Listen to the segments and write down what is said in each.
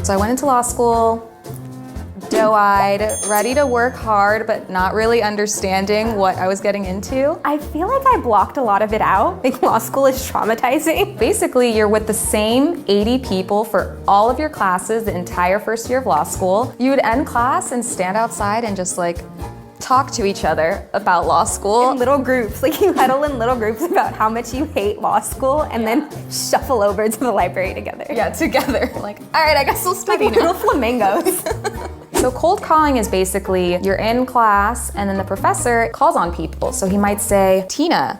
So I went into law school, doe-eyed, ready to work hard, but not really understanding what I was getting into. I feel like I blocked a lot of it out. Like law school is traumatizing. Basically, you're with the same 80 people for all of your classes the entire first year of law school. You would end class and stand outside and just like talk to each other about law school. In little groups, like you huddle in little groups about how much you hate law school and then shuffle over to the library together. Yeah, together. Like, all right, I guess we'll study Like now. little flamingos. So cold calling is basically you're in class and then the professor calls on people. So he might say, Tina,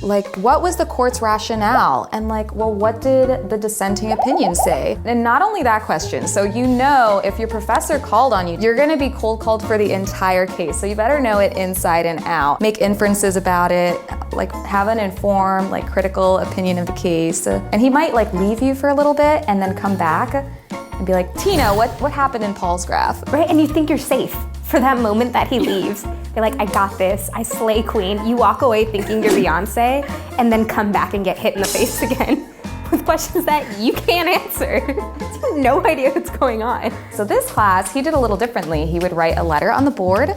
like, what was the court's rationale? And like, well, what did the dissenting opinion say? And not only that question, so you know if your professor called on you, you're gonna be cold called for the entire case. So you better know it inside and out. Make inferences about it, like have an informed, like critical opinion of the case. And he might like leave you for a little bit and then come back and be like, Tina, what happened in Paul's graph? Right, and you think you're safe for that moment that he leaves. You're like, I got this, I slay queen. You walk away thinking you're Beyonce and then come back and get hit in the face again with questions that you can't answer. You have no idea what's going on. So this class, he did a little differently. He would write a letter on the board.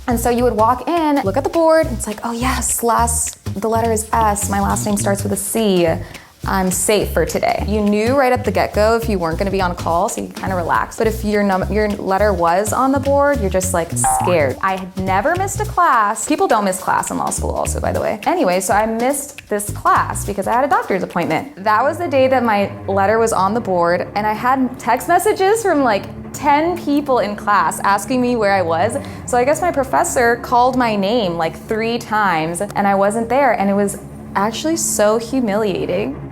And so you would walk in, look at the board, and it's like, oh yes, the letter is S, my last name starts with a C. I'm safe for today. You knew right at the get-go if you weren't gonna be on call, so you kind of relaxed. But if your letter was on the board, you're just like scared. I had never missed a class. People don't miss class in law school also, by the way. Anyway, so I missed this class because I had a doctor's appointment. That was the day that my letter was on the board, and I had text messages from like 10 people in class asking me where I was. So I guess my professor called my name like 3 times and I wasn't there, and it was actually so humiliating.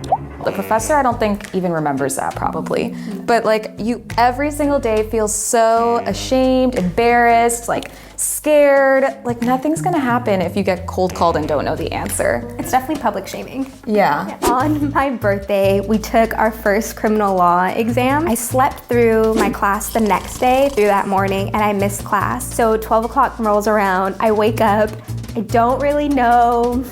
The professor, I don't think even remembers that probably. But like you every single day feel so ashamed, embarrassed, like scared. Like nothing's gonna happen if you get cold called and don't know the answer. It's definitely public shaming. Yeah. On my birthday, we took our first criminal law exam. I slept through my class the next day, through that morning, and I missed class. So 12 o'clock rolls around, I wake up, I don't really know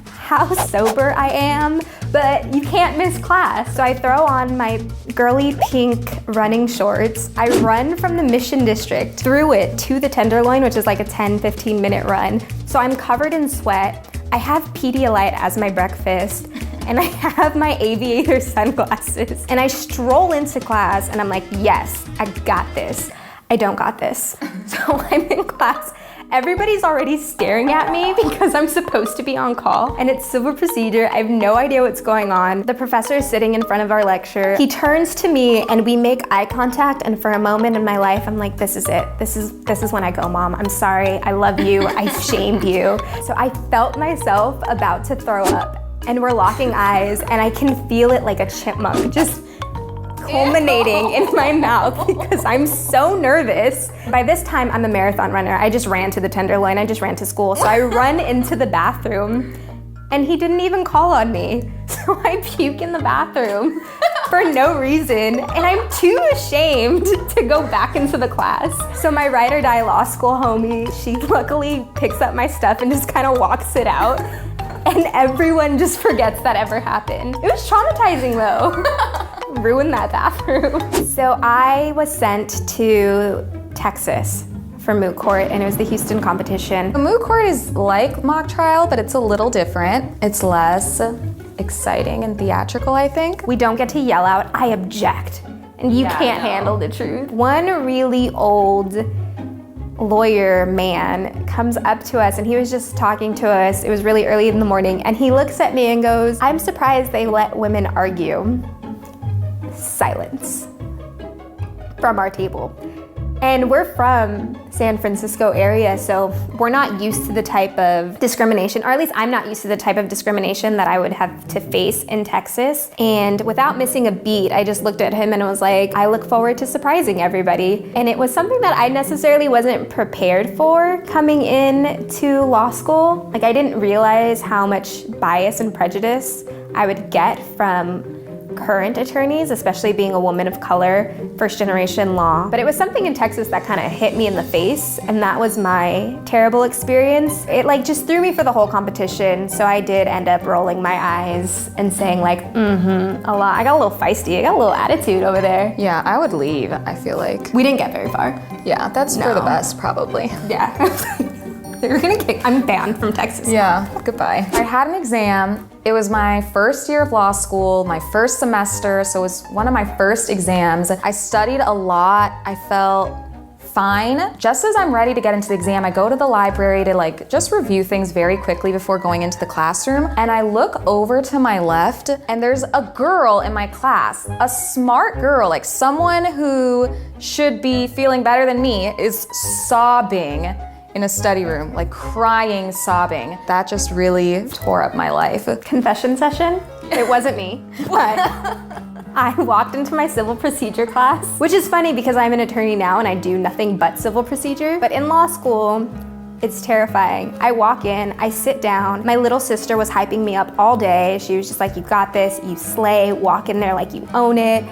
how sober I am, but you can't miss class. So I throw on my girly pink running shorts. I run from the Mission District through it to the Tenderloin, which is like a 10-15 minute run. So I'm covered in sweat. I have Pedialyte as my breakfast, and I have my aviator sunglasses. And I stroll into class and I'm like, yes, I got this. I don't got this. So I'm in class. Everybody's already staring at me because I'm supposed to be on call, and it's civil procedure. I have no idea what's going on. The professor is sitting in front of our lecture. He turns to me and we make eye contact, and for a moment in my life, I'm like, this is it. This is when I go, Mom, I'm sorry, I love you, I shamed you. So I felt myself about to throw up, and we're locking eyes, and I can feel it like a chipmunk, just culminating in my mouth because I'm so nervous. By this time, I'm a marathon runner. I just ran to the Tenderloin, I just ran to school. So I run into the bathroom and he didn't even call on me. So I puke in the bathroom for no reason, and I'm too ashamed to go back into the class. So my ride or die law school homie, she luckily picks up my stuff and just kind of walks it out. And everyone just forgets that ever happened. It was traumatizing though. Ruined that bathroom. So I was sent to Texas for moot court, and it was the Houston competition. A moot court is like mock trial, but it's a little different. It's less exciting and theatrical, I think. We don't get to yell out, I object, and you can't handle the truth. One really old lawyer man comes up to us, and he was just talking to us. It was really early in the morning, and he looks at me and goes, I'm surprised they let women argue. Silence from our table. And we're from San Francisco area, so we're not used to the type of discrimination, or at least I'm not used to the type of discrimination that I would have to face in Texas. And without missing a beat, I just looked at him and was like, I look forward to surprising everybody. And it was something that I necessarily wasn't prepared for coming in to law school. Like, I didn't realize how much bias and prejudice I would get from current attorneys, especially being a woman of color, first generation law. But it was something in Texas that kind of hit me in the face, and that was my terrible experience. It like just threw me for the whole competition, so I did end up rolling my eyes and saying like, a lot. I got a little feisty, I got a little attitude over there. Yeah, I would leave, I feel like. We didn't get very far. Yeah, that's for the best, probably. Yeah. They're gonna kick, I'm banned from Texas. Yeah, goodbye. I had an exam. It was my first year of law school, my first semester, so it was one of my first exams. I studied a lot. I felt fine. Just as I'm ready to get into the exam, I go to the library to like just review things very quickly before going into the classroom. And I look over to my left and there's a girl in my class, a smart girl, like someone who should be feeling better than me is sobbing in a study room, like crying, sobbing. That just really tore up my life. Confession session? It wasn't me, but I walked into my civil procedure class, which is funny because I'm an attorney now and I do nothing but civil procedure. But in law school, it's terrifying. I walk in, I sit down. My little sister was hyping me up all day. She was just like, you got this, you slay, walk in there like you own it.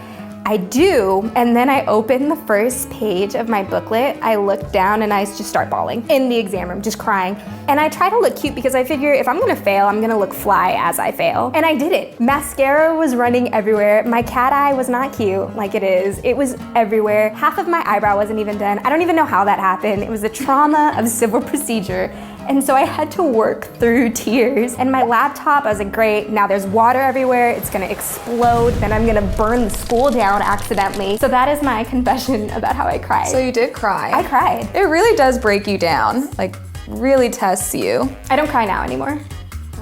I do, and then I open the first page of my booklet, I look down and I just start bawling in the exam room, just crying. And I try to look cute because I figure if I'm gonna fail, I'm gonna look fly as I fail. And I did it. Mascara was running everywhere. My cat eye was not cute like it is. It was everywhere. Half of my eyebrow wasn't even done. I don't even know how that happened. It was the trauma of civil procedure. And so I had to work through tears. And my laptop, I was like, great, now there's water everywhere, it's gonna explode, then I'm gonna burn the school down accidentally. So that is my confession about how I cried. So you did cry. I cried. It really does break you down, like really tests you. I don't cry now anymore,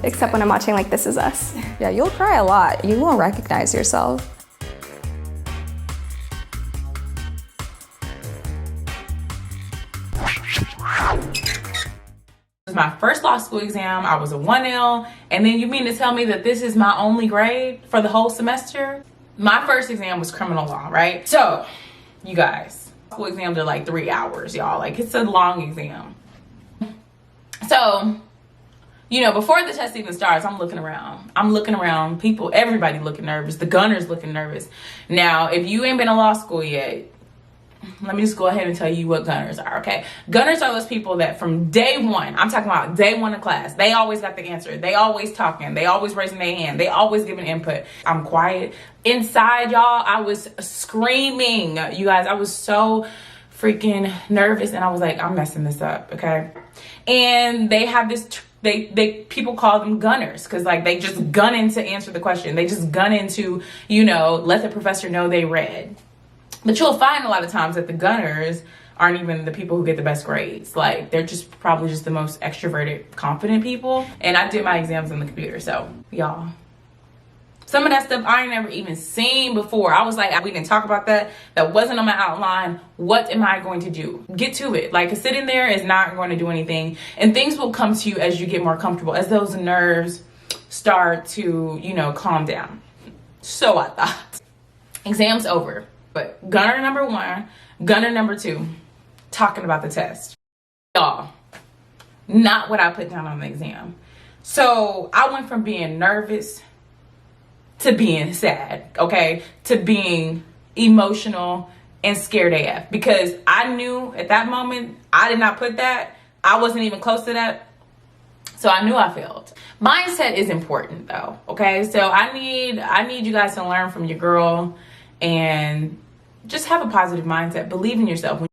except when I'm watching like This Is Us. Yeah, you'll cry a lot. You won't recognize yourself. My first law school exam, I was a 1L, and then you mean to tell me that this is my only grade for the whole semester? My first exam was criminal law, right? So, you guys, school exams are like 3 hours, y'all. Like, it's a long exam. So, you know, before the test even starts, I'm looking around. People, everybody looking nervous. The gunner's looking nervous. Now, if you ain't been in law school yet, let me just go ahead and tell you what gunners are, okay? Gunners are those people that from day one, I'm talking about day one of class, they always got the answer. They always talking. They always raising their hand. They always giving input. I'm quiet. Inside, y'all, I was screaming. You guys, I was so freaking nervous, and I was like, I'm messing this up, okay? And they have this, people call them gunners because like they just gun in to answer the question. They just gun into, you know, let the professor know they read. But you'll find a lot of times that the gunners aren't even the people who get the best grades. Like, they're just probably just the most extroverted, confident people. And I did my exams on the computer, so y'all. Some of that stuff I ain't never even seen before. I was like, we didn't talk about that. That wasn't on my outline. What am I going to do? Get to it. Like, sitting there is not going to do anything. And things will come to you as you get more comfortable, as those nerves start to, you know, calm down. So I thought. Exam's over. But gunner number one, gunner number two, talking about the test. Y'all, not what I put down on the exam. So I went from being nervous to being sad, okay? To being emotional and scared AF. Because I knew at that moment, I did not put that. I wasn't even close to that. So I knew I failed. Mindset is important though, okay? So I need you guys to learn from your girl and just have a positive mindset. Believe in yourself.